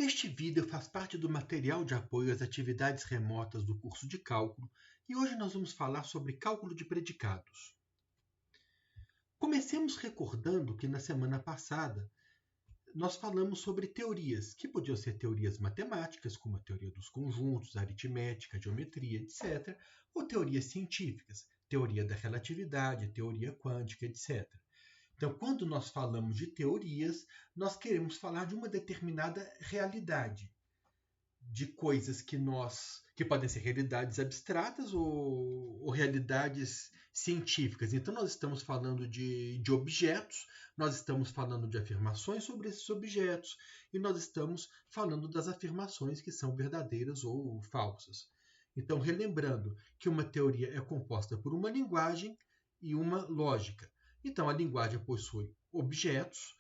Este vídeo faz parte do material de apoio às atividades remotas do curso de cálculo e hoje nós vamos falar sobre cálculo de predicados. Comecemos recordando que na semana passada nós falamos sobre teorias, que podiam ser teorias matemáticas, como a teoria dos conjuntos, a aritmética, a geometria, etc., ou teorias científicas, teoria da relatividade, teoria quântica, etc. Então, quando nós falamos de teorias, nós queremos falar de uma determinada realidade, de coisas que podem ser realidades abstratas ou realidades científicas. Então, nós estamos falando de objetos, nós estamos falando de afirmações sobre esses objetos e nós estamos falando das afirmações que são verdadeiras ou falsas. Então, relembrando que uma teoria é composta por uma linguagem e uma lógica. Então, a linguagem possui objetos,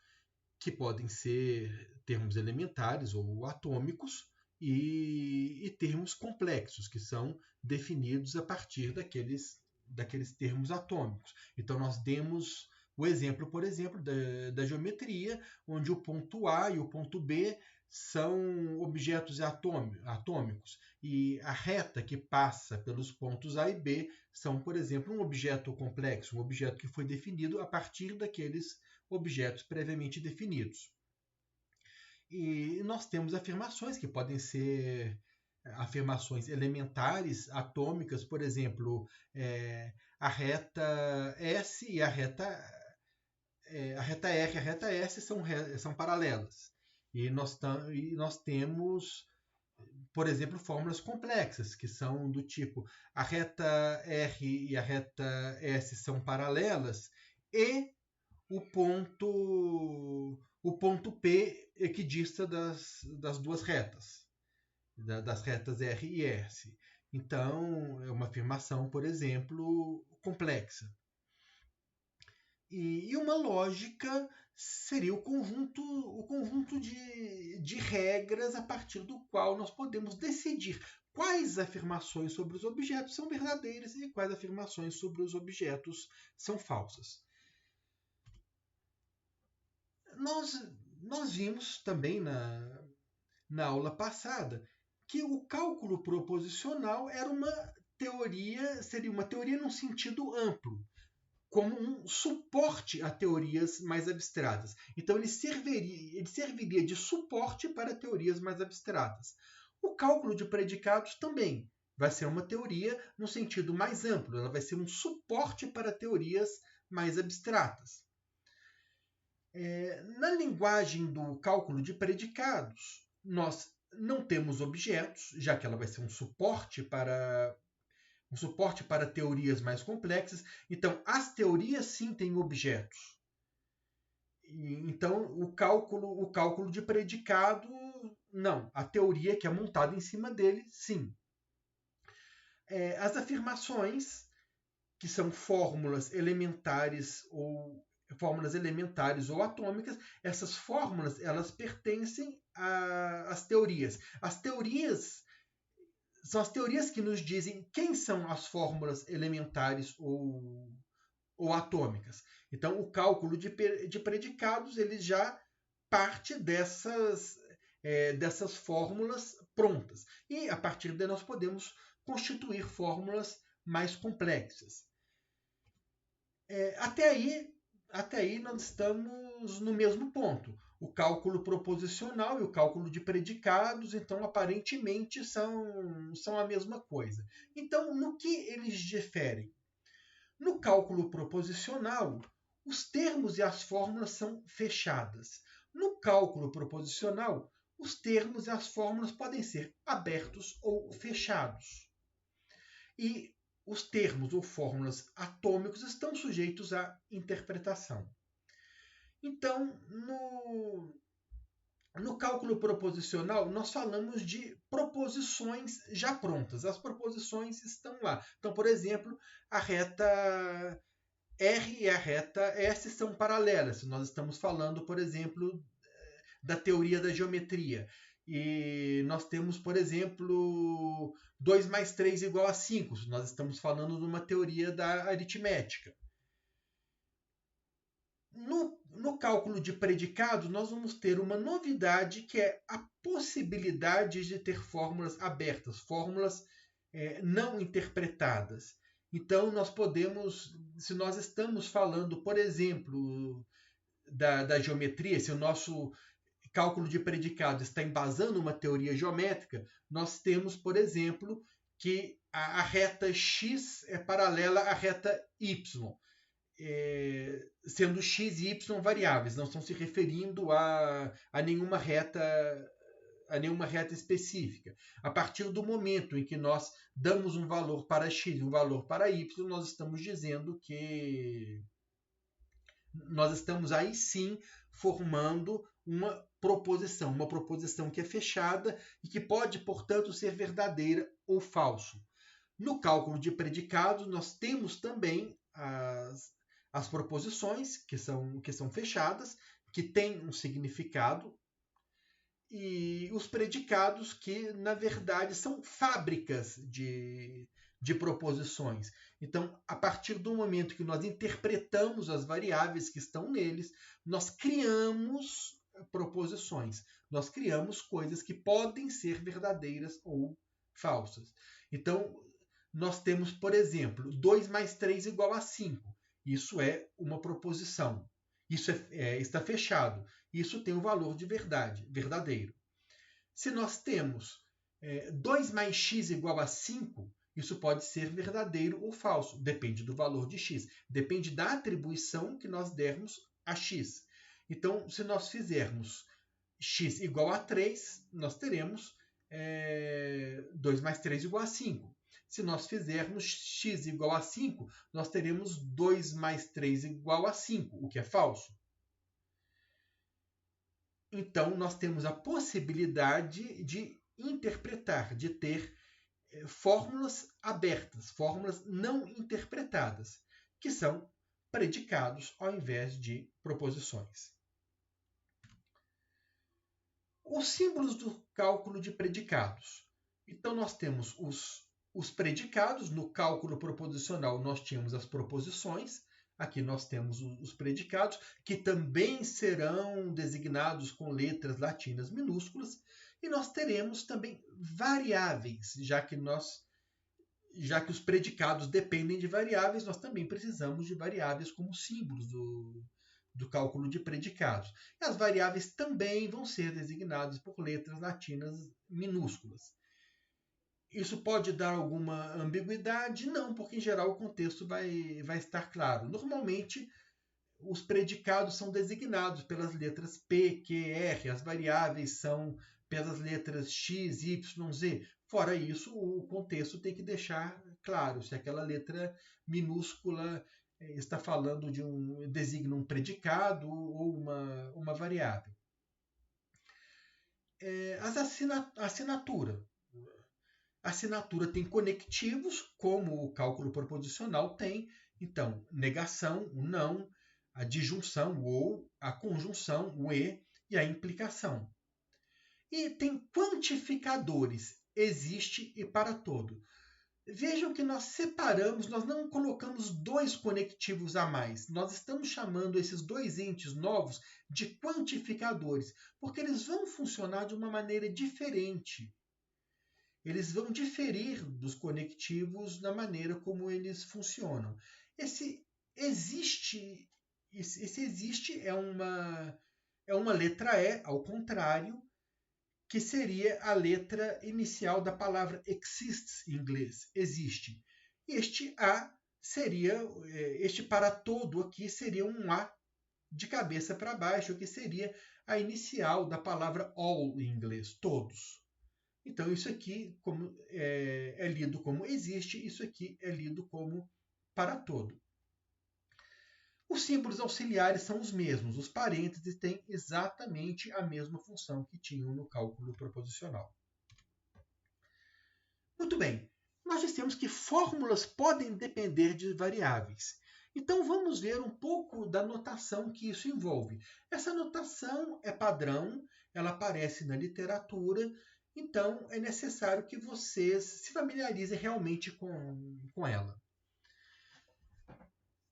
que podem ser termos elementares ou atômicos, e termos complexos, que são definidos a partir daqueles termos atômicos. Então, nós demos o exemplo, por exemplo, da geometria, onde o ponto A e o ponto B são objetos atômicos, e a reta que passa pelos pontos A e B são, por exemplo, um objeto complexo, um objeto que foi definido a partir daqueles objetos previamente definidos. E nós temos afirmações que podem ser afirmações elementares, atômicas, por exemplo, a reta S e a reta R e a reta S são paralelas. E nós temos, por exemplo, fórmulas complexas, que são do tipo a reta R e a reta S são paralelas e o ponto P equidista das duas retas, das retas R e S. Então, é uma afirmação, por exemplo, complexa. E uma lógica seria o conjunto de regras a partir do qual nós podemos decidir quais afirmações sobre os objetos são verdadeiras e quais afirmações sobre os objetos são falsas. Nós vimos também na aula passada que o cálculo proposicional seria uma teoria num sentido amplo, como um suporte a teorias mais abstratas. Então, ele serviria de suporte para teorias mais abstratas. O cálculo de predicados também vai ser uma teoria no sentido mais amplo, ela vai ser um suporte para teorias mais abstratas. Na linguagem do cálculo de predicados, nós não temos objetos, já que ela vai ser um suporte para teorias mais complexas. Então, as teorias sim têm objetos. Então, o cálculo de predicado, não. A teoria que é montada em cima dele, sim. As afirmações, que são fórmulas elementares ou atômicas, essas fórmulas elas pertencem às teorias. As teorias são as teorias que nos dizem quem são as fórmulas elementares ou atômicas. Então, o cálculo de predicados ele já parte dessas fórmulas prontas. E, a partir daí, nós podemos constituir fórmulas mais complexas. Até aí nós estamos no mesmo ponto. O cálculo proposicional e o cálculo de predicados, então, aparentemente, são a mesma coisa. Então, no que eles diferem? No cálculo proposicional, os termos e as fórmulas são fechadas. No cálculo proposicional, os termos e as fórmulas podem ser abertos ou fechados. E os termos ou fórmulas atômicos estão sujeitos à interpretação. Então, no cálculo proposicional, nós falamos de proposições já prontas. As proposições estão lá. Então, por exemplo, a reta R e a reta S são paralelas. Nós estamos falando, por exemplo, da teoria da geometria. E nós temos, por exemplo, 2 mais 3 igual a 5. Nós estamos falando de uma teoria da aritmética. No cálculo de predicados, nós vamos ter uma novidade que é a possibilidade de ter fórmulas abertas, fórmulas não interpretadas. Então, nós podemos, se nós estamos falando, por exemplo, da geometria, se o nosso cálculo de predicados está embasando uma teoria geométrica, nós temos, por exemplo, que a reta x é paralela à reta y, sendo x e y variáveis, não estão se referindo a nenhuma reta específica. A partir do momento em que nós damos um valor para x e um valor para y, nós estamos dizendo que nós estamos aí sim formando uma proposição que é fechada e que pode, portanto, ser verdadeira ou falso. No cálculo de predicados, nós temos também as proposições que são fechadas, que têm um significado, e os predicados que, na verdade, são fábricas de proposições. Então, a partir do momento que nós interpretamos as variáveis que estão neles, nós criamos proposições. Nós criamos coisas que podem ser verdadeiras ou falsas. Então, nós temos, por exemplo, 2 mais 3 igual a 5. Isso é uma proposição. Isso está fechado. Isso tem o valor de verdade, verdadeiro. Se nós temos 2 mais x igual a 5, isso pode ser verdadeiro ou falso. Depende do valor de x. Depende da atribuição que nós dermos a x. Então, se nós fizermos x igual a 3, nós teremos 2 mais 3 igual a 5. Se nós fizermos x igual a 5, nós teremos 2 mais 3 igual a 5, o que é falso. Então, nós temos a possibilidade de interpretar, de ter fórmulas abertas, fórmulas não interpretadas, que são predicados ao invés de proposições. Os símbolos do cálculo de predicados. Então, nós temos os predicados. No cálculo proposicional, nós tínhamos as proposições. Aqui nós temos os predicados, que também serão designados com letras latinas minúsculas. E nós teremos também variáveis, já que os predicados dependem de variáveis, nós também precisamos de variáveis como símbolos do cálculo de predicados. E as variáveis também vão ser designadas por letras latinas minúsculas. Isso pode dar alguma ambiguidade? Não, porque em geral o contexto vai estar claro. Normalmente, os predicados são designados pelas letras P, Q, R, as variáveis são pelas letras X, Y, Z. Fora isso, o contexto tem que deixar claro se aquela letra minúscula está falando designa um predicado ou uma variável. Assinatura. A assinatura tem conectivos, como o cálculo proposicional tem. Então, negação, o não, a disjunção, o ou, a conjunção, o e, e a implicação. E tem quantificadores, existe e para todo. Vejam que nós separamos, nós não colocamos dois conectivos a mais. Nós estamos chamando esses dois entes novos de quantificadores, porque eles vão funcionar de uma maneira diferente. Eles vão diferir dos conectivos na maneira como eles funcionam. Esse existe é uma letra E, ao contrário, que seria a letra inicial da palavra exists em inglês, existe. Este A seria, este para todo aqui seria um A de cabeça para baixo, que seria a inicial da palavra all em inglês, todos. Então, isso aqui é lido como existe, isso aqui é lido como para todo. Os símbolos auxiliares são os mesmos, os parênteses têm exatamente a mesma função que tinham no cálculo proposicional. Muito bem, nós dissemos que fórmulas podem depender de variáveis. Então, vamos ver um pouco da notação que isso envolve. Essa notação é padrão, ela aparece na literatura, então é necessário que vocês se familiarizem realmente com ela.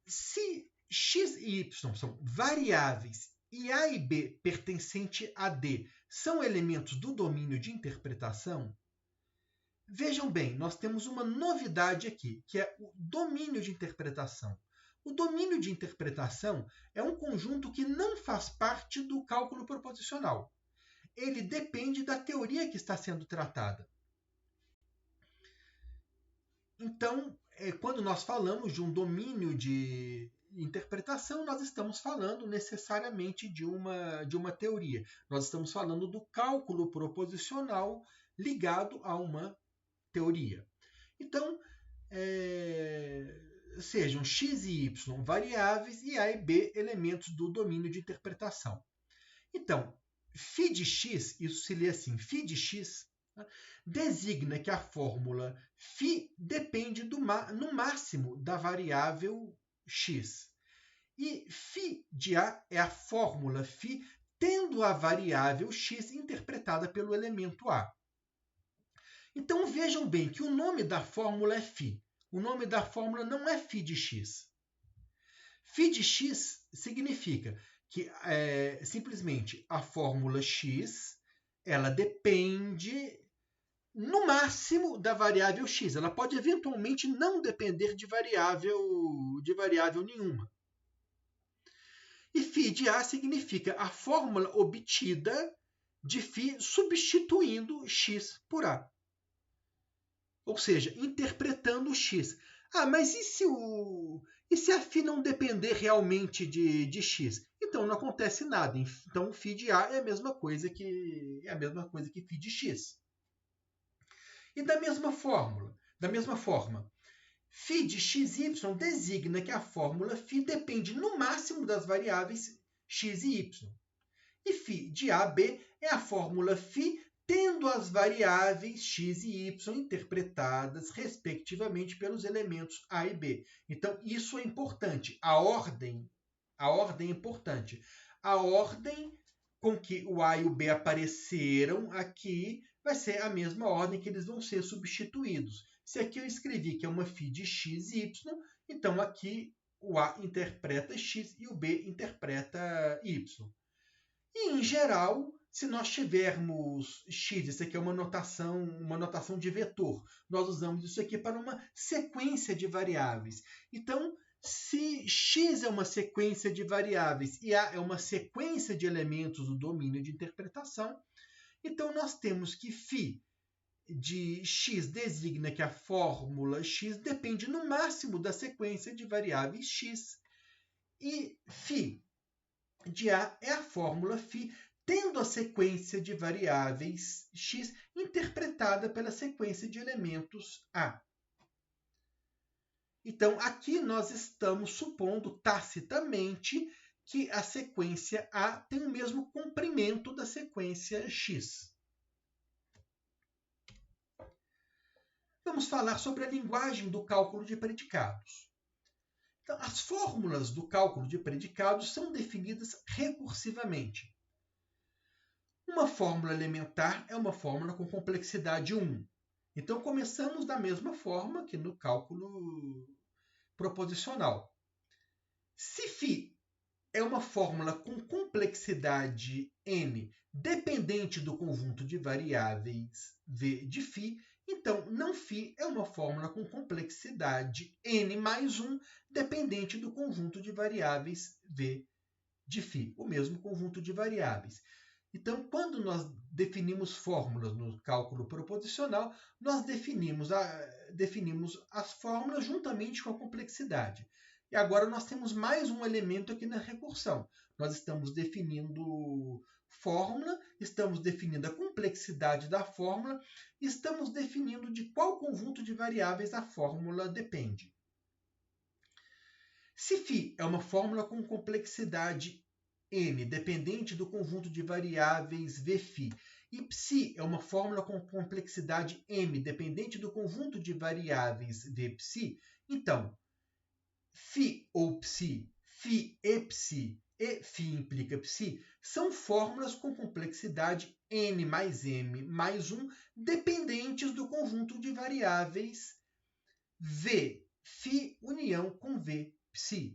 Se x e y são variáveis e A e B pertencente a D são elementos do domínio de interpretação, vejam bem, nós temos uma novidade aqui, que é o domínio de interpretação. O domínio de interpretação é um conjunto que não faz parte do cálculo proposicional. Ele depende da teoria que está sendo tratada. Então, quando nós falamos de um domínio de interpretação, nós estamos falando necessariamente de uma teoria. Nós estamos falando do cálculo proposicional ligado a uma teoria. Então, sejam x e y variáveis e A e B elementos do domínio de interpretação. Então, φ de x, isso se lê assim, φ de x, designa que a fórmula φ depende no máximo da variável x. E φ de A é a fórmula φ tendo a variável x interpretada pelo elemento A. Então vejam bem que o nome da fórmula é φ. O nome da fórmula não é φ de x. φ de x significa que simplesmente a fórmula x ela depende no máximo da variável x. Ela pode eventualmente não depender de variável nenhuma. E φ de A significa a fórmula obtida de φ substituindo x por A. Ou seja, interpretando o x. Mas e se a φ não depender realmente de x? Então não acontece nada. Então φ de A é a mesma coisa que φ de x. E da mesma forma, φ de xy designa que a fórmula φ depende no máximo das variáveis x e y. E φ de AB é a fórmula φ tendo as variáveis x e y interpretadas, respectivamente, pelos elementos A e B. Então, isso é importante. A ordem é importante. A ordem com que o A e o B apareceram aqui vai ser a mesma ordem que eles vão ser substituídos. Se aqui eu escrevi que é uma φ de x e y, então aqui o A interpreta x e o B interpreta y. E, em geral, se nós tivermos x, isso aqui é uma notação de vetor, nós usamos isso aqui para uma sequência de variáveis. Então, se x é uma sequência de variáveis e A é uma sequência de elementos do domínio de interpretação, então nós temos que φ de x designa que a fórmula x depende no máximo da sequência de variáveis x e φ de A é a fórmula φ tendo a sequência de variáveis x interpretada pela sequência de elementos A. Então, aqui nós estamos supondo tacitamente que a sequência A tem o mesmo comprimento da sequência x. Vamos falar sobre a linguagem do cálculo de predicados. Então, as fórmulas do cálculo de predicados são definidas recursivamente. Uma fórmula elementar é uma fórmula com complexidade 1. Então, começamos da mesma forma que no cálculo proposicional. Se φ é uma fórmula com complexidade n dependente do conjunto de variáveis v de φ, então não φ é uma fórmula com complexidade n mais 1 dependente do conjunto de variáveis v de φ, o mesmo conjunto de variáveis. Então, quando nós definimos fórmulas no cálculo proposicional, nós definimos as fórmulas juntamente com a complexidade. E agora nós temos mais um elemento aqui na recursão. Nós estamos definindo fórmula, estamos definindo a complexidade da fórmula, estamos definindo de qual conjunto de variáveis a fórmula depende. Se φ é uma fórmula com complexidade n dependente do conjunto de variáveis Vφ e ψ é uma fórmula com complexidade m dependente do conjunto de variáveis Vψ, então φ ou ψ, φ e ψ e φ implica ψ são fórmulas com complexidade n mais m mais 1 dependentes do conjunto de variáveis V, φ união com V, ψ.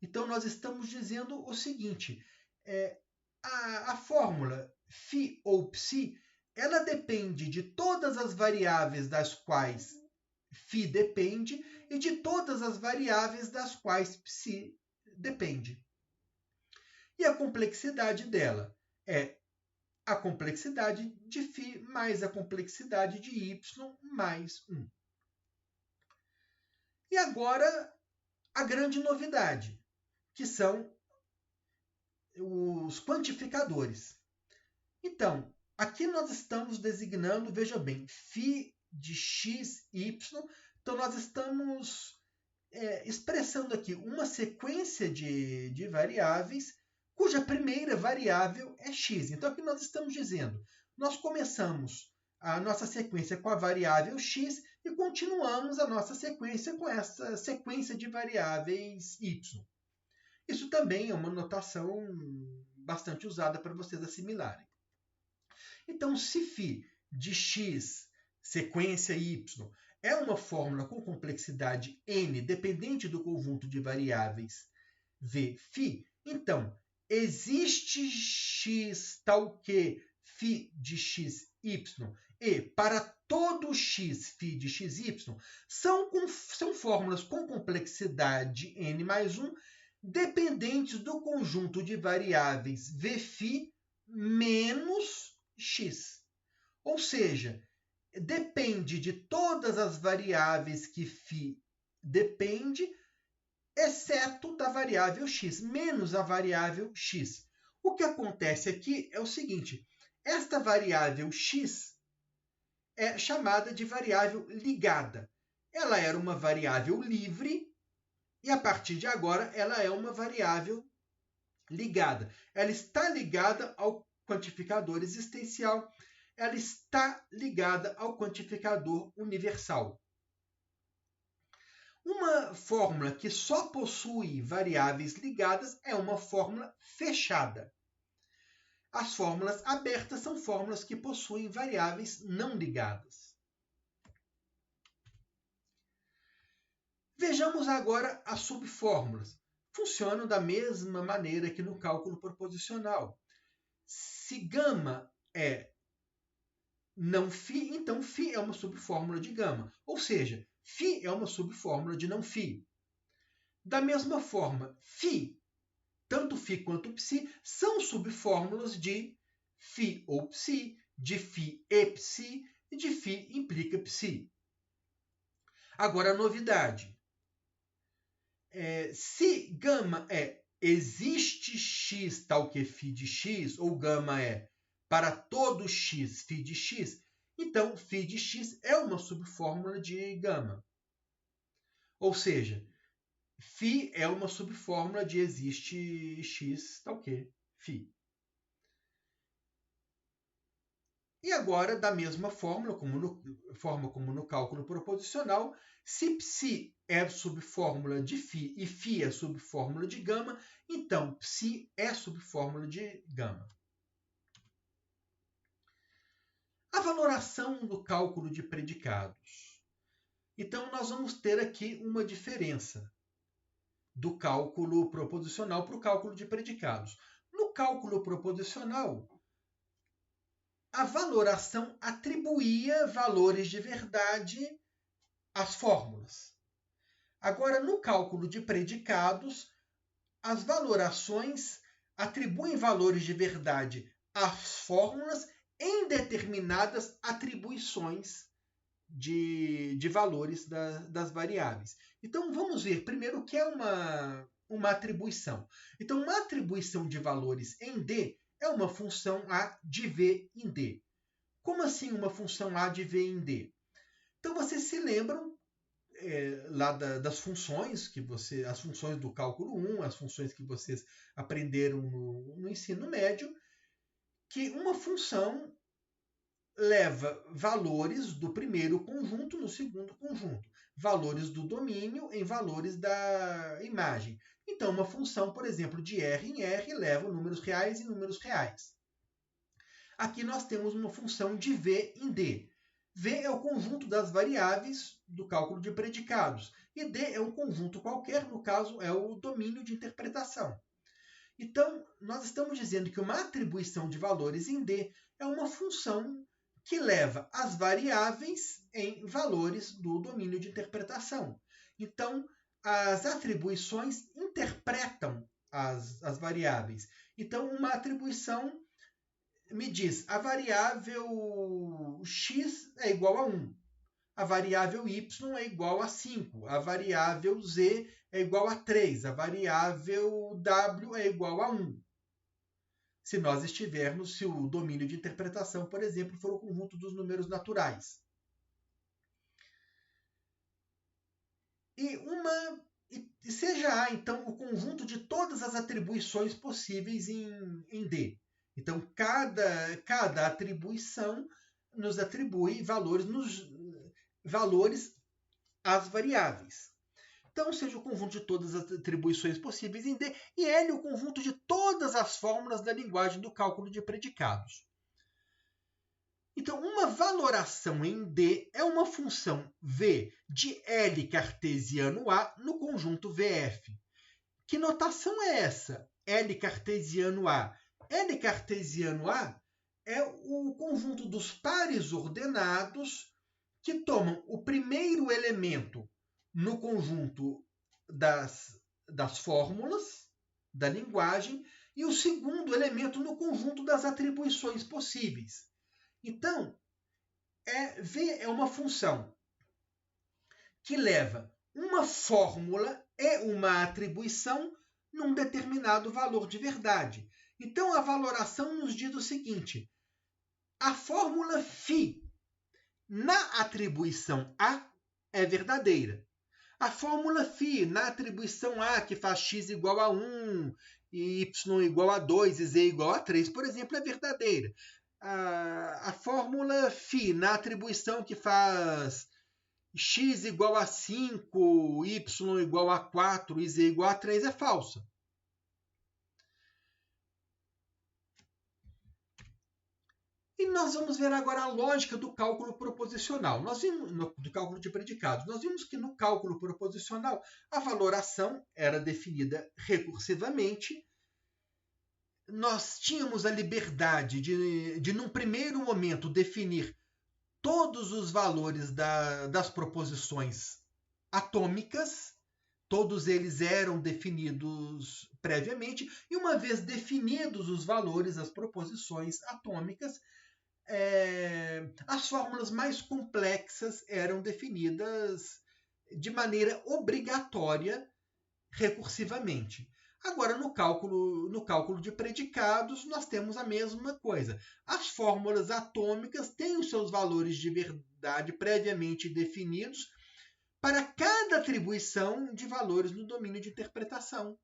Então, nós estamos dizendo o seguinte, a fórmula φ ou ψ, ela depende de todas as variáveis das quais φ depende e de todas as variáveis das quais ψ depende. E a complexidade dela é a complexidade de φ mais a complexidade de y mais 1. E agora, a grande novidade, que são os quantificadores. Então, aqui nós estamos designando, veja bem, φ de x, y. Então, nós estamos expressando aqui uma sequência de variáveis cuja primeira variável é x. Então, aqui nós estamos dizendo, nós começamos a nossa sequência com a variável x e continuamos a nossa sequência com essa sequência de variáveis y. Isso também é uma notação bastante usada para vocês assimilarem. Então, se φ de x, sequência y, é uma fórmula com complexidade n dependente do conjunto de variáveis Vφ, então, existe x tal que φ de x, y, e para todo x, φ de x, y, são fórmulas com complexidade n mais 1 dependentes do conjunto de variáveis Vφ menos x. Ou seja, depende de todas as variáveis que φ depende, exceto da variável x, menos a variável x. O que acontece aqui é o seguinte, esta variável x é chamada de variável ligada. Ela era uma variável livre e, a partir de agora, ela é uma variável ligada. Ela está ligada ao quantificador existencial, ela está ligada ao quantificador universal. Uma fórmula que só possui variáveis ligadas é uma fórmula fechada. As fórmulas abertas são fórmulas que possuem variáveis não ligadas. Vejamos agora as subfórmulas. Funcionam da mesma maneira que no cálculo proposicional. Se gama é não φ, então φ é uma subfórmula de gama. Ou seja, φ é uma subfórmula de não φ. Da mesma forma, φ, tanto φ quanto ψ, são subfórmulas de φ ou ψ, de φ e ψ, e de φ implica ψ. Agora, a novidade. Se gama é existe x tal que φ de x, ou gama é para todo x, φ de x, então φ de x é uma subfórmula de gama. Ou seja, φ é uma subfórmula de existe x tal que φ. E agora, da mesma forma como no cálculo proposicional, se ψ é subfórmula de φ e φ é subfórmula de gama, então ψ é subfórmula de gama. A valoração do cálculo de predicados. Então, nós vamos ter aqui uma diferença do cálculo proposicional para o cálculo de predicados. No cálculo proposicional, a valoração atribuía valores de verdade às fórmulas. Agora, no cálculo de predicados, as valorações atribuem valores de verdade às fórmulas em determinadas atribuições de valores das variáveis. Então, vamos ver primeiro o que é uma atribuição. Então, uma atribuição de valores em D é uma função A de V em D. Como assim uma função A de V em D? Então, vocês se lembram lá das funções, as funções do cálculo 1, as funções que vocês aprenderam no ensino médio, que uma função leva valores do primeiro conjunto no segundo conjunto, valores do domínio em valores da imagem. Então, uma função, por exemplo, de R em R leva números reais em números reais. Aqui nós temos uma função de V em D. V é o conjunto das variáveis do cálculo de predicados. E D é um conjunto qualquer, no caso, é o domínio de interpretação. Então, nós estamos dizendo que uma atribuição de valores em D é uma função que leva as variáveis em valores do domínio de interpretação. Então, as atribuições interpretam as variáveis. Então, uma atribuição me diz a variável x é igual a 1, a variável y é igual a 5, a variável z é igual a 3, a variável w é igual a 1. Se nós estivermos, se o domínio de interpretação, por exemplo, for o conjunto dos números naturais. E seja A, então, o conjunto de todas as atribuições possíveis em D. Então, cada atribuição nos atribui valores às variáveis. Então, seja o conjunto de todas as atribuições possíveis em D, e L o conjunto de todas as fórmulas da linguagem do cálculo de predicados. Então, uma valoração em D é uma função V de L cartesiano A no conjunto VF. Que notação é essa? L cartesiano A. L cartesiano A é o conjunto dos pares ordenados que tomam o primeiro elemento no conjunto das fórmulas da linguagem e o segundo elemento no conjunto das atribuições possíveis. Então, V é uma função que leva uma fórmula e uma atribuição num determinado valor de verdade. Então, a valoração nos diz o seguinte: a fórmula φ na atribuição A é verdadeira. A fórmula φ na atribuição A, que faz x igual a 1, e y igual a 2 e z igual a 3, por exemplo, é verdadeira. A fórmula φ na atribuição que faz x igual a 5, y igual a 4 e z igual a 3 é falsa. E nós vamos ver agora a lógica do cálculo proposicional. Do cálculo de predicados. Nós vimos que no cálculo proposicional a valoração era definida recursivamente. Nós tínhamos a liberdade de num primeiro momento, definir todos os valores das proposições atômicas. Todos eles eram definidos previamente. E uma vez definidos os valores das proposições atômicas, as fórmulas mais complexas eram definidas de maneira obrigatória recursivamente. Agora, no cálculo de predicados, nós temos a mesma coisa. As fórmulas atômicas têm os seus valores de verdade previamente definidos para cada atribuição de valores no domínio de interpretação,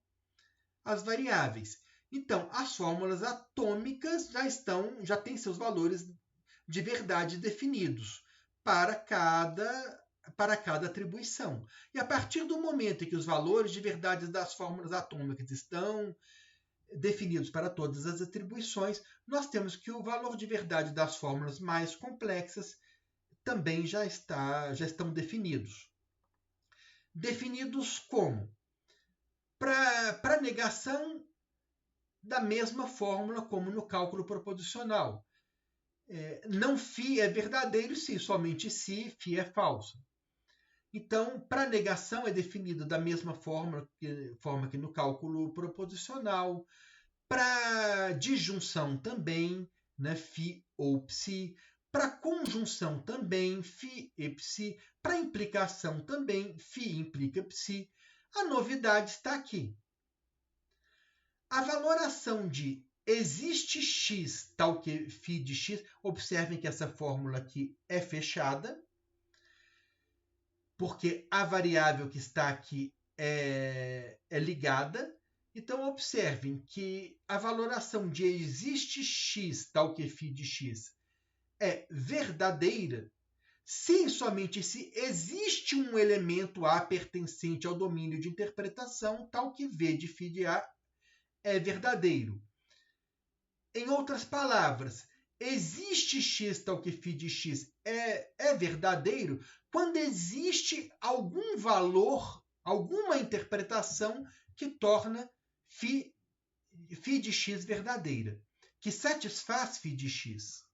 as variáveis. Então, as fórmulas atômicas já têm seus valores de verdade definidos para cada atribuição. E a partir do momento em que os valores de verdade das fórmulas atômicas estão definidos para todas as atribuições, nós temos que o valor de verdade das fórmulas mais complexas também já estão definidos. Definidos como? Para negação da mesma fórmula como no cálculo proposicional. Não φ é verdadeiro se, somente se φ é falso. Então, para negação é definido da mesma forma que no cálculo proposicional. Para disjunção também, né, φ ou ψ. Para conjunção também, φ e ψ. Para implicação também, φ implica ψ. A novidade está aqui. A valoração de existe x tal que φ de x, observem que essa fórmula aqui é fechada, porque a variável que está aqui é ligada. Então, observem que a valoração de existe x tal que φ de x é verdadeira se e somente se existe um elemento A pertencente ao domínio de interpretação tal que V de φ de A é verdadeiro. Em outras palavras, existe x tal que φ de x é verdadeiro quando existe algum valor, alguma interpretação que torna φ de x verdadeira, que satisfaz φ de x.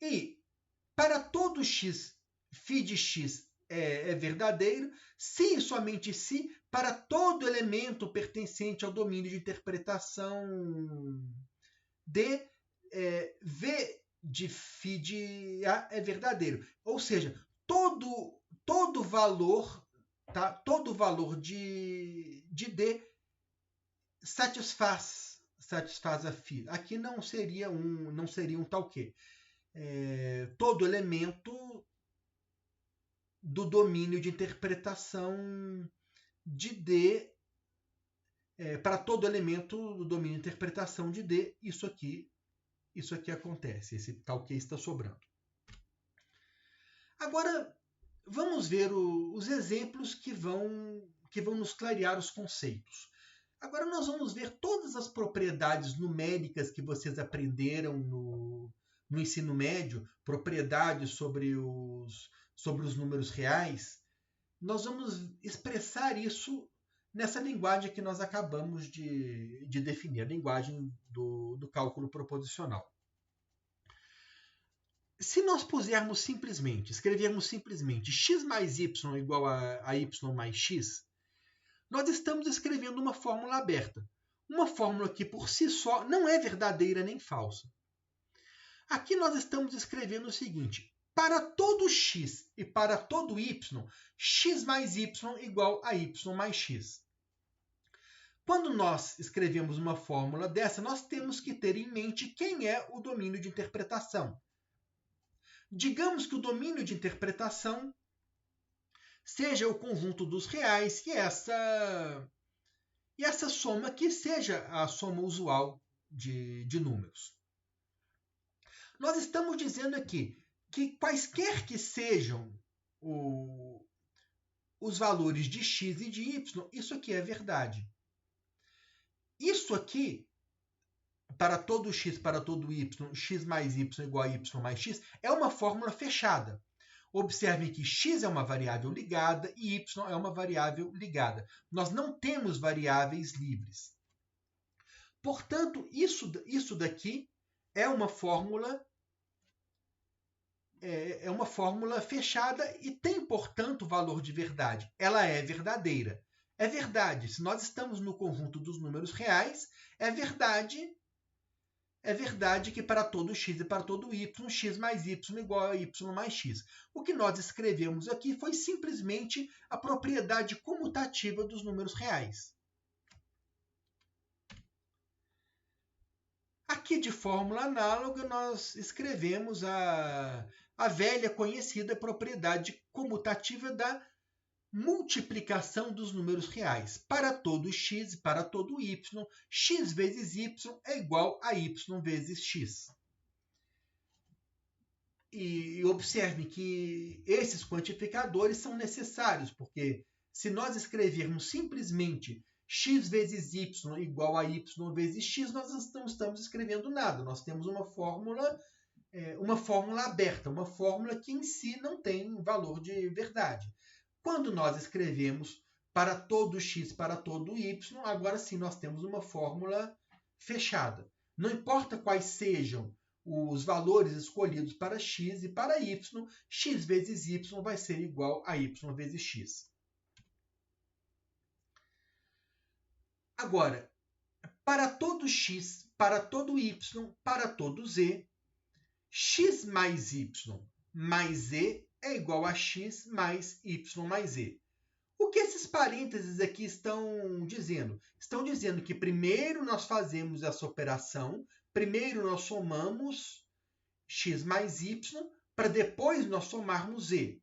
E para todo x, φ de x é verdadeiro, se e somente se, para todo elemento pertencente ao domínio de interpretação de V de φ de A é verdadeiro. Ou seja, todo valor, tá? Todo valor de D satisfaz a φ. Aqui não seria um tal que. Todo elemento do domínio de interpretação de D, para todo elemento do domínio de interpretação de D, isso aqui acontece, esse tal que está sobrando. Agora, vamos ver os exemplos que vão nos clarear os conceitos. Agora nós vamos ver todas as propriedades numéricas que vocês aprenderam no ensino médio, propriedades sobre os números reais. Nós vamos expressar isso nessa linguagem que nós acabamos de definir, a linguagem do cálculo proposicional. Se nós escrevermos simplesmente x mais y igual a y mais x, nós estamos escrevendo uma fórmula aberta. Uma fórmula que por si só não é verdadeira nem falsa. Aqui nós estamos escrevendo o seguinte: para todo x e para todo y, x mais y igual a y mais x. Quando nós escrevemos uma fórmula dessa, nós temos que ter em mente quem é o domínio de interpretação. Digamos que o domínio de interpretação seja o conjunto dos reais e essa soma aqui seja a soma usual de números. Nós estamos dizendo aqui que quaisquer que sejam os valores de x e de y, isso aqui é verdade. Isso aqui, para todo x, para todo y, x mais y igual a y mais x, é uma fórmula fechada. Observem que x é uma variável ligada e y é uma variável ligada. Nós não temos variáveis livres. Portanto, isso daqui é uma fórmula fechada e tem, portanto, valor de verdade. Ela é verdadeira. É verdade. Se nós estamos no conjunto dos números reais, é verdade que para todo x e para todo y, x mais y igual a y mais x. O que nós escrevemos aqui foi simplesmente a propriedade comutativa dos números reais. Aqui, de fórmula análoga, nós escrevemos a velha conhecida propriedade comutativa da multiplicação dos números reais. Para todo x e para todo y, x vezes y é igual a y vezes x. E observe que esses quantificadores são necessários, porque se nós escrevermos simplesmente x vezes y igual a y vezes x, nós não estamos escrevendo nada. Nós temos uma fórmula aberta, uma fórmula que em si não tem valor de verdade. Quando nós escrevemos para todo x, para todo y, agora sim nós temos uma fórmula fechada. Não importa quais sejam os valores escolhidos para x e para y, x vezes y vai ser igual a y vezes x. Agora, para todo x, para todo y, para todo z, x mais y mais z é igual a x mais y mais z. O que esses parênteses aqui estão dizendo? Estão dizendo que primeiro nós fazemos essa operação, primeiro nós somamos x mais y, para depois nós somarmos z.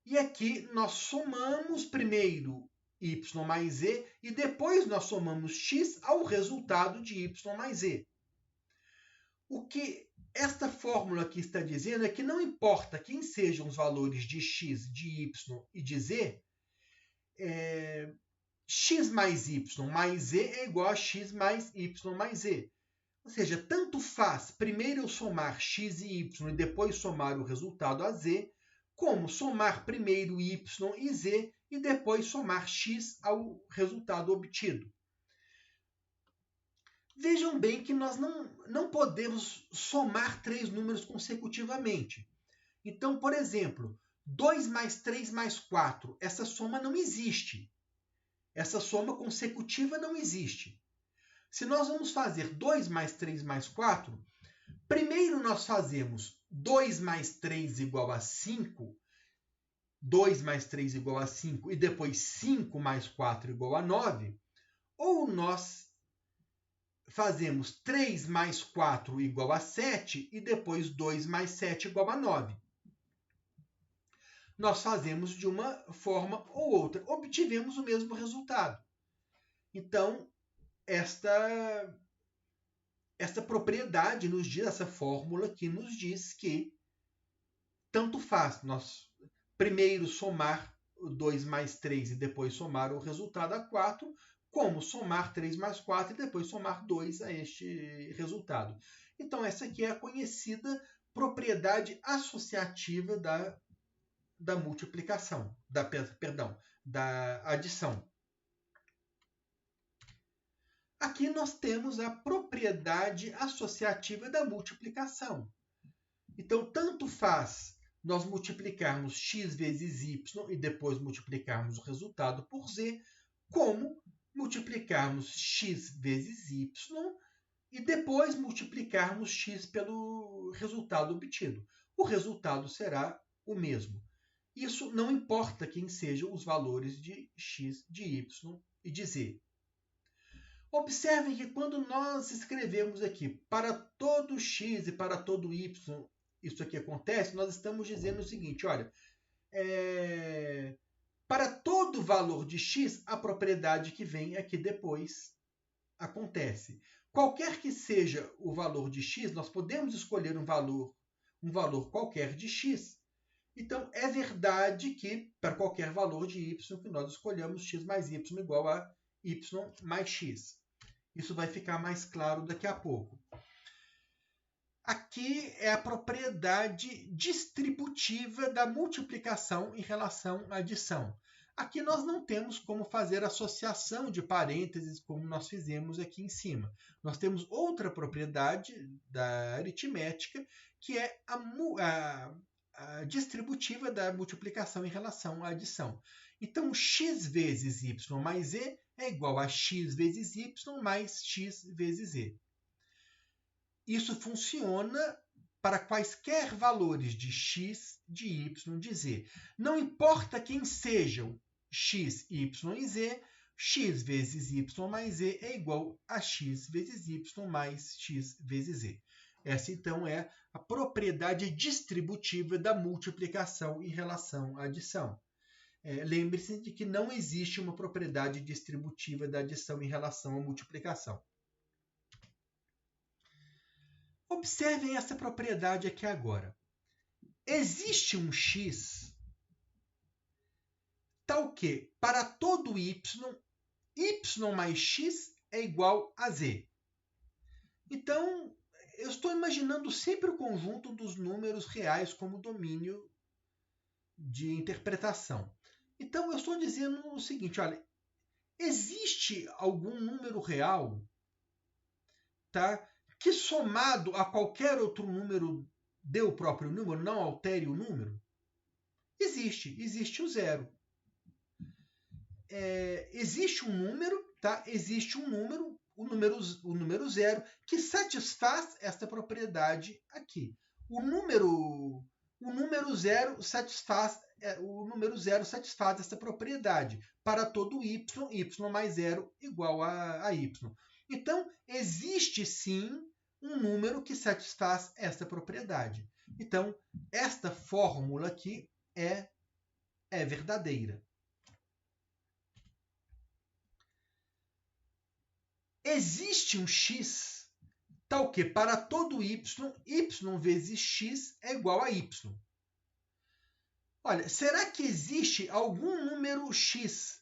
E aqui nós somamos primeiro y mais z e depois nós somamos x ao resultado de y mais z. O que esta fórmula aqui está dizendo é que não importa quem sejam os valores de x, de y e de z, x mais y mais z é igual a x mais y mais z. Ou seja, tanto faz primeiro eu somar x e y e depois somar o resultado a z, como somar primeiro y e z e depois somar x ao resultado obtido. Vejam bem que nós não podemos somar três números consecutivamente. Então, por exemplo, 2 mais 3 mais 4, essa soma não existe. Essa soma consecutiva não existe. Se nós vamos fazer 2 mais 3 mais 4, primeiro nós fazemos 2 mais 3 igual a 5, 2 mais 3 igual a 5 e depois 5 mais 4 igual a 9, ou nós fazemos 3 mais 4 igual a 7 e depois 2 mais 7 igual a 9. Nós fazemos de uma forma ou outra. Obtivemos o mesmo resultado. Então, esta propriedade nos diz, essa fórmula que nos diz que tanto faz nós primeiro somar 2 mais 3 e depois somar o resultado a 4, como somar 3 mais 4 e depois somar 2 a este resultado. Então, essa aqui é a conhecida propriedade associativa da multiplicação, da adição. Aqui nós temos a propriedade associativa da multiplicação. Então, tanto faz nós multiplicarmos x vezes y e depois multiplicarmos o resultado por z, como multiplicarmos x vezes y e depois multiplicarmos x pelo resultado obtido. O resultado será o mesmo. Isso não importa quem sejam os valores de x, de y e de z. Observem que quando nós escrevemos aqui para todo x e para todo y, isso aqui acontece, nós estamos dizendo o seguinte, olha, para todo valor de x, a propriedade que vem aqui depois acontece. Qualquer que seja o valor de x, nós podemos escolher um valor qualquer de x. Então, é verdade que, para qualquer valor de y que nós escolhamos, x mais y igual a y mais x. Isso vai ficar mais claro daqui a pouco. Aqui é a propriedade distributiva da multiplicação em relação à adição. Aqui nós não temos como fazer associação de parênteses como nós fizemos aqui em cima. Nós temos outra propriedade da aritmética, que é a distributiva da multiplicação em relação à adição. Então, x vezes y mais z é igual a x vezes y mais x vezes z. Isso funciona para quaisquer valores de x, de y, de z. Não importa quem sejam x, y e z, x vezes y mais z é igual a x vezes y mais x vezes z. Essa, então, é a propriedade distributiva da multiplicação em relação à adição. Lembre-se de que não existe uma propriedade distributiva da adição em relação à multiplicação. Observem essa propriedade aqui agora. Existe um x tal que, para todo y, y mais x é igual a z. Então, eu estou imaginando sempre o conjunto dos números reais como domínio de interpretação. Então, eu estou dizendo o seguinte, olha, existe algum número real, tá, que somado a qualquer outro número dê o próprio número, não altere o número? Existe o zero. Existe um número, tá? Existe um número, o número zero, que satisfaz esta propriedade aqui. O número zero satisfaz essa propriedade. Para todo y, y mais zero igual a y. Então, existe sim um número que satisfaz esta propriedade. Então, esta fórmula aqui é verdadeira. Existe um x tal que para todo y, y vezes x é igual a y. Olha, será que existe algum número x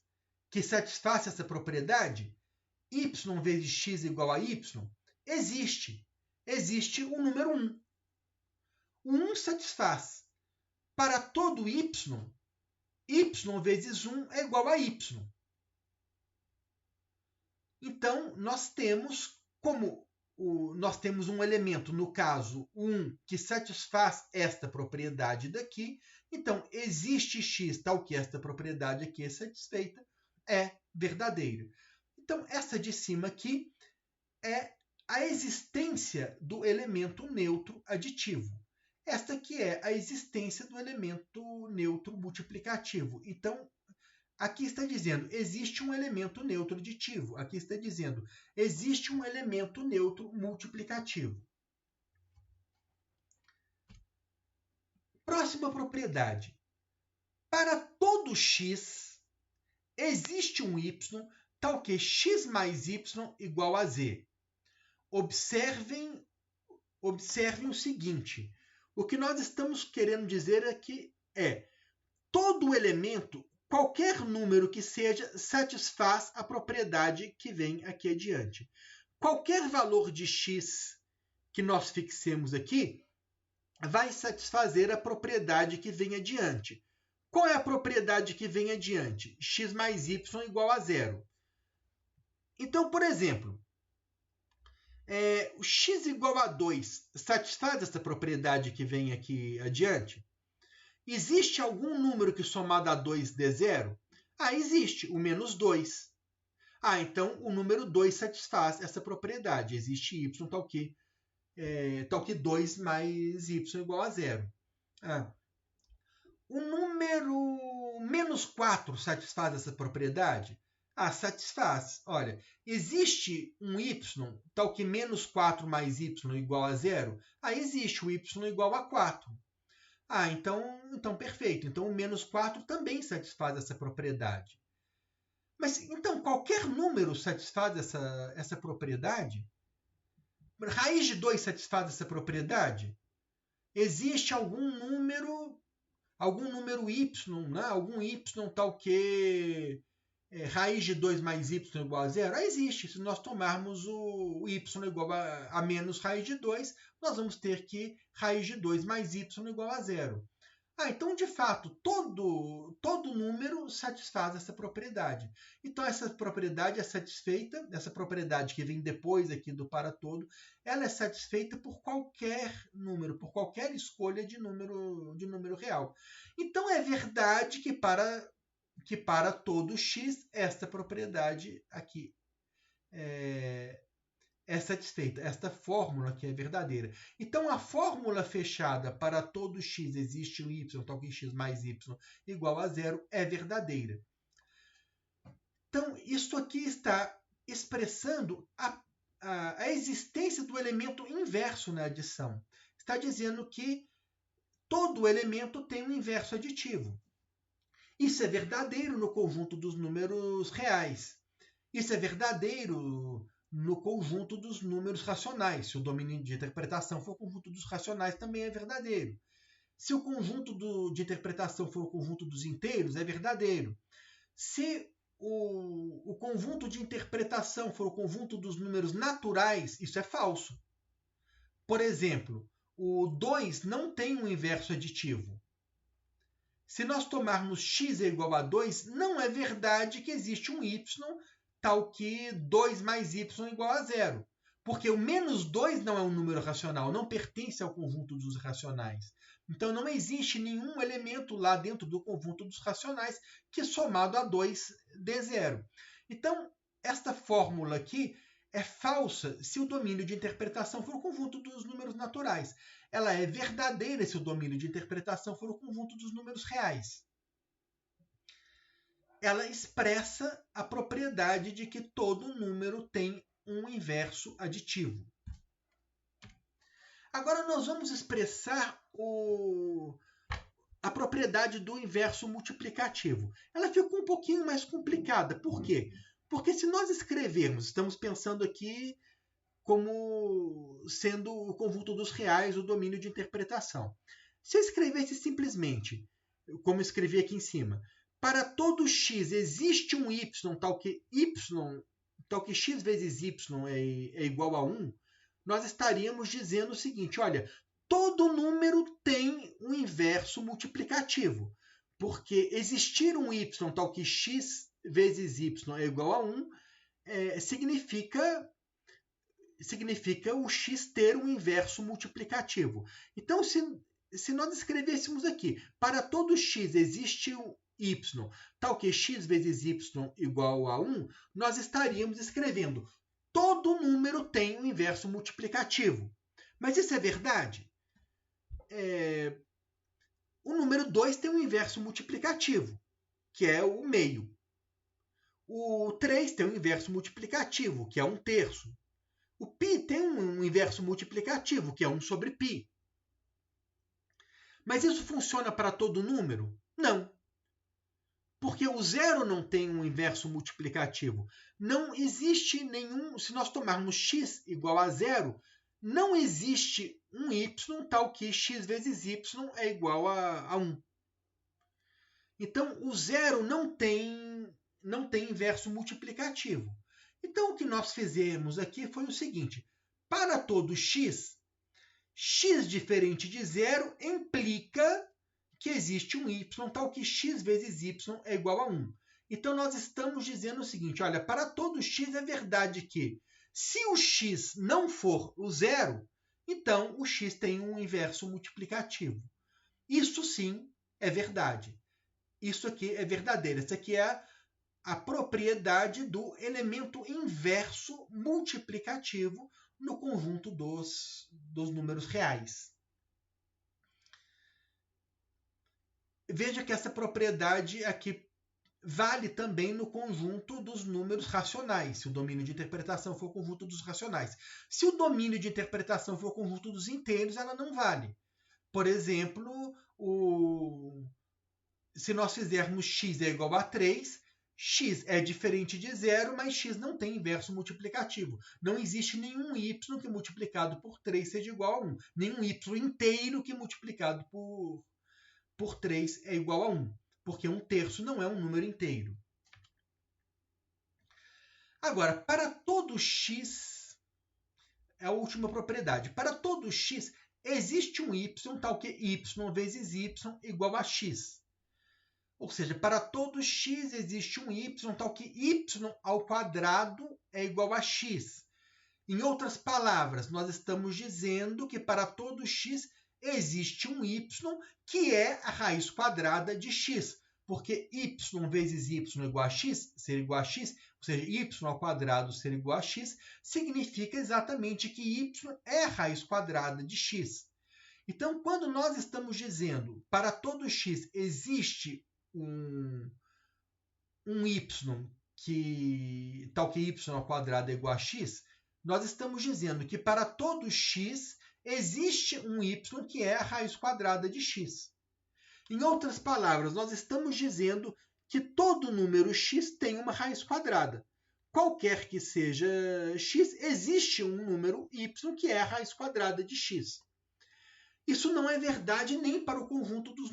que satisfaça essa propriedade? Y vezes x igual a y? existe. Existe o número 1. O 1 satisfaz. Para todo y, y vezes 1 é igual a y. Então, nós temos um elemento, no caso, 1, que satisfaz esta propriedade daqui. Então, existe x tal que esta propriedade aqui é satisfeita, é verdadeira. Então, essa de cima aqui é a existência do elemento neutro aditivo. Esta aqui é a existência do elemento neutro multiplicativo. Então, aqui está dizendo, existe um elemento neutro aditivo. Aqui está dizendo, existe um elemento neutro multiplicativo. Próxima propriedade. Para todo x, existe um y tal que x mais y igual a z. Observem o seguinte. O que nós estamos querendo dizer aqui é todo elemento, qualquer número que seja, satisfaz a propriedade que vem aqui adiante. Qualquer valor de x que nós fixemos aqui vai satisfazer a propriedade que vem adiante. Qual é a propriedade que vem adiante? X mais y igual a zero. Então, por exemplo, o x igual a 2 satisfaz essa propriedade que vem aqui adiante? Existe algum número que somado a 2 dê zero? Existe, o menos 2. Então o número 2 satisfaz essa propriedade. Existe y tal que 2 mais y igual a zero. O número menos 4 satisfaz essa propriedade? Satisfaz. Olha, existe um y tal que menos 4 mais y igual a zero? Existe o y igual a 4. Então perfeito. Então o menos 4 também satisfaz essa propriedade. Mas então qualquer número satisfaz essa propriedade? Raiz de 2 satisfaz essa propriedade? Existe algum número y, né? Algum y tal que raiz de 2 mais y igual a zero? Existe. Se nós tomarmos o y igual a menos raiz de 2, nós vamos ter que raiz de 2 mais y igual a zero. Então, de fato, todo número satisfaz essa propriedade. Então, essa propriedade é satisfeita, essa propriedade que vem depois aqui do para todo, ela é satisfeita por qualquer número, por qualquer escolha de número real. Então, é verdade que para todo x, esta propriedade aqui é satisfeita. Esta fórmula aqui é verdadeira. Então, a fórmula fechada para todo x existe um y, tal que x mais y igual a zero, é verdadeira. Então, isso aqui está expressando a existência do elemento inverso na adição. Está dizendo que todo elemento tem um inverso aditivo. Isso é verdadeiro no conjunto dos números reais. Isso é verdadeiro no conjunto dos números racionais. Se o domínio de interpretação for o conjunto dos racionais, também é verdadeiro. Se o conjunto de interpretação for o conjunto dos inteiros, é verdadeiro. Se o conjunto de interpretação for o conjunto dos números naturais, isso é falso. Por exemplo, o 2 não tem um inverso aditivo. Se nós tomarmos x é igual a 2, não é verdade que existe um y tal que 2 mais y igual a zero. Porque o menos 2 não é um número racional, não pertence ao conjunto dos racionais. Então, não existe nenhum elemento lá dentro do conjunto dos racionais que, somado a 2, dê zero. Então, esta fórmula aqui é falsa se o domínio de interpretação for o conjunto dos números naturais. Ela é verdadeira se o domínio de interpretação for o conjunto dos números reais. Ela expressa a propriedade de que todo número tem um inverso aditivo. Agora nós vamos expressar a propriedade do inverso multiplicativo. Ela ficou um pouquinho mais complicada. Por quê? Porque se nós escrevermos, estamos pensando aqui como sendo o conjunto dos reais, o domínio de interpretação. Se eu escrevesse simplesmente, como eu escrevi aqui em cima, para todo x existe um y tal que x vezes y é igual a 1, nós estaríamos dizendo o seguinte, olha, todo número tem um inverso multiplicativo, porque existir um y tal que x vezes y é igual a 1, significa o x ter um inverso multiplicativo. Então, se nós escrevêssemos aqui, para todo x existe um y tal que x vezes y igual a 1, nós estaríamos escrevendo todo número tem um inverso multiplicativo. Mas isso é verdade? O número 2 tem um inverso multiplicativo, que é o meio. O 3 tem um inverso multiplicativo, que é 1/3. O π tem um inverso multiplicativo, que é 1 sobre π. Mas isso funciona para todo número? Não. Porque o zero não tem um inverso multiplicativo. Não existe nenhum... Se nós tomarmos x igual a zero, não existe um y tal que x vezes y é igual a 1. Então, o zero não tem inverso multiplicativo. Então, o que nós fizemos aqui foi o seguinte. Para todo x, x diferente de zero implica que existe um y tal que x vezes y é igual a 1. Então, nós estamos dizendo o seguinte, olha, para todo x é verdade que se o x não for o zero, então o x tem um inverso multiplicativo. Isso sim é verdade. Isso aqui é verdadeiro. Isso aqui é a propriedade do elemento inverso multiplicativo no conjunto dos números reais. Veja que essa propriedade aqui vale também no conjunto dos números racionais, se o domínio de interpretação for o conjunto dos racionais. Se o domínio de interpretação for o conjunto dos inteiros, ela não vale. Por exemplo, se nós fizermos x é igual a 3, x é diferente de zero, mas x não tem inverso multiplicativo. Não existe nenhum y que multiplicado por 3 seja igual a 1. Nenhum y inteiro que multiplicado por 3 é igual a 1. Porque 1/3 não é um número inteiro. Agora, para todo x, é a última propriedade. Para todo x, existe um y tal que y vezes y igual a x. Ou seja, para todo x existe um y tal que y ao quadrado é igual a x. Em outras palavras, nós estamos dizendo que para todo x existe um y que é a raiz quadrada de x. Porque y vezes y igual a x, ser igual a x, ou seja, y ao quadrado ser igual a x, significa exatamente que y é a raiz quadrada de x. Então, quando nós estamos dizendo para todo x existe um y tal que y ao quadrado é igual a x, nós estamos dizendo que para todo x existe um y que é a raiz quadrada de x. Em outras palavras, nós estamos dizendo que todo número x tem uma raiz quadrada. Qualquer que seja x, existe um número y que é a raiz quadrada de x. Isso não é verdade nem para o conjunto dos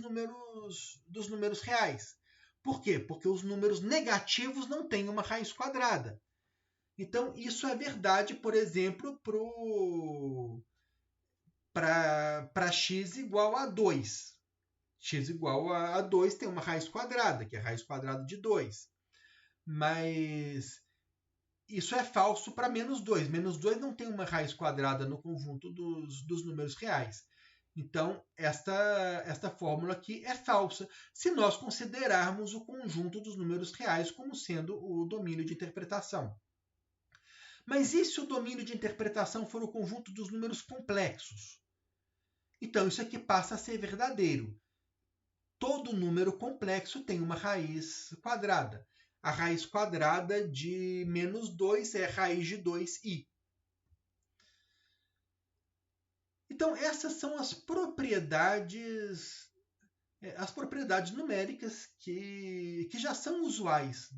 números reais. Por quê? Porque os números negativos não têm uma raiz quadrada. Então, isso é verdade, por exemplo, para x igual a 2. X igual a 2 tem uma raiz quadrada, que é a raiz quadrada de 2. Mas isso é falso para menos 2. Menos 2 não tem uma raiz quadrada no conjunto dos números reais. Então, esta fórmula aqui é falsa se nós considerarmos o conjunto dos números reais como sendo o domínio de interpretação. Mas e se o domínio de interpretação for o conjunto dos números complexos? Então, isso aqui passa a ser verdadeiro. Todo número complexo tem uma raiz quadrada. A raiz quadrada de menos 2 é raiz de 2i. Então, essas são as propriedades numéricas que já são usuais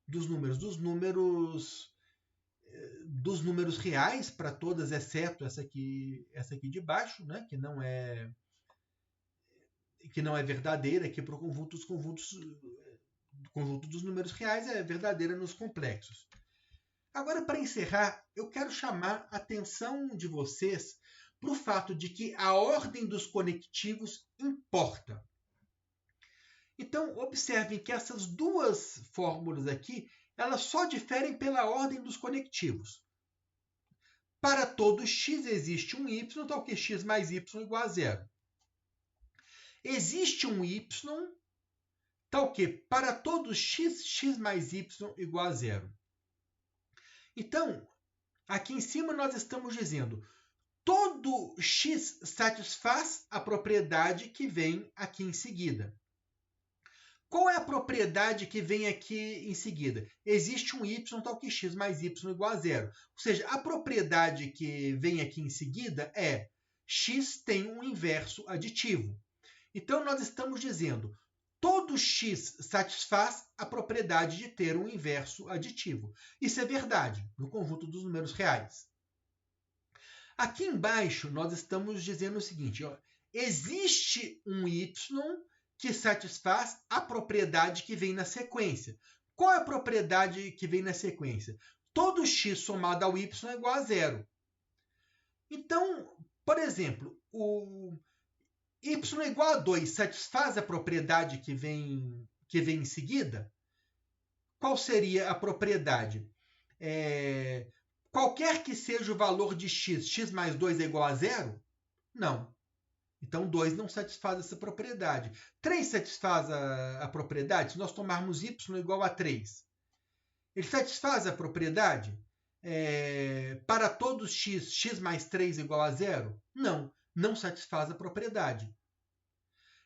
dos números reais para todas, exceto essa aqui de baixo, né, que não é verdadeira, que para o conjunto dos números reais é verdadeira nos complexos. Agora, para encerrar, eu quero chamar a atenção de vocês para o fato de que a ordem dos conectivos importa. Então, observem que essas duas fórmulas aqui, elas só diferem pela ordem dos conectivos. Para todo x existe um y, tal que x mais y igual a zero. Existe um y, tal que para todo x, x mais y igual a zero. Então, aqui em cima nós estamos dizendo todo x satisfaz a propriedade que vem aqui em seguida. Qual é a propriedade que vem aqui em seguida? Existe um y tal que x mais y igual a zero. Ou seja, a propriedade que vem aqui em seguida é x tem um inverso aditivo. Então, nós estamos dizendo todo x satisfaz a propriedade de ter um inverso aditivo. Isso é verdade no conjunto dos números reais. Aqui embaixo, nós estamos dizendo o seguinte: ó, existe um y que satisfaz a propriedade que vem na sequência. Qual é a propriedade que vem na sequência? Todo x somado ao y é igual a zero. Então, por exemplo, o y é igual a 2 satisfaz a propriedade que vem em seguida? Qual seria a propriedade? Qualquer que seja o valor de x, x mais 2 é igual a zero? Não. Então, 2 não satisfaz essa propriedade. 3 satisfaz a propriedade? Se nós tomarmos y igual a 3, ele satisfaz a propriedade? Para todos x, x mais 3 igual a zero? Não, não satisfaz a propriedade.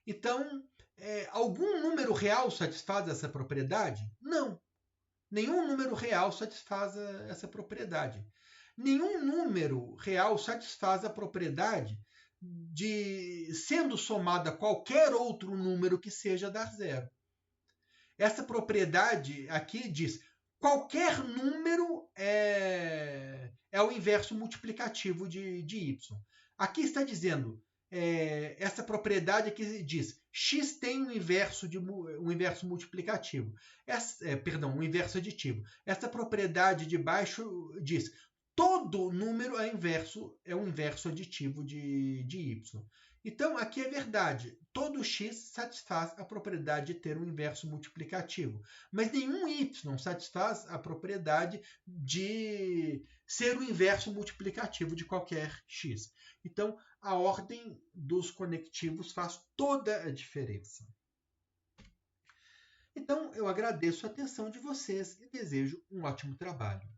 Então, algum número real satisfaz essa propriedade? Não. Nenhum número real satisfaz essa propriedade. Nenhum número real satisfaz a propriedade de, sendo somado a qualquer outro número que seja, dar zero. Essa propriedade aqui diz qualquer número é o inverso multiplicativo de y. Aqui está dizendo essa propriedade aqui diz x tem um inverso multiplicativo. Um inverso aditivo. Essa propriedade de baixo diz todo número é um inverso aditivo de y. Então, aqui é verdade. Todo x satisfaz a propriedade de ter um inverso multiplicativo. Mas nenhum y satisfaz a propriedade de ser o inverso multiplicativo de qualquer x. Então, a ordem dos conectivos faz toda a diferença. Então, eu agradeço a atenção de vocês e desejo um ótimo trabalho.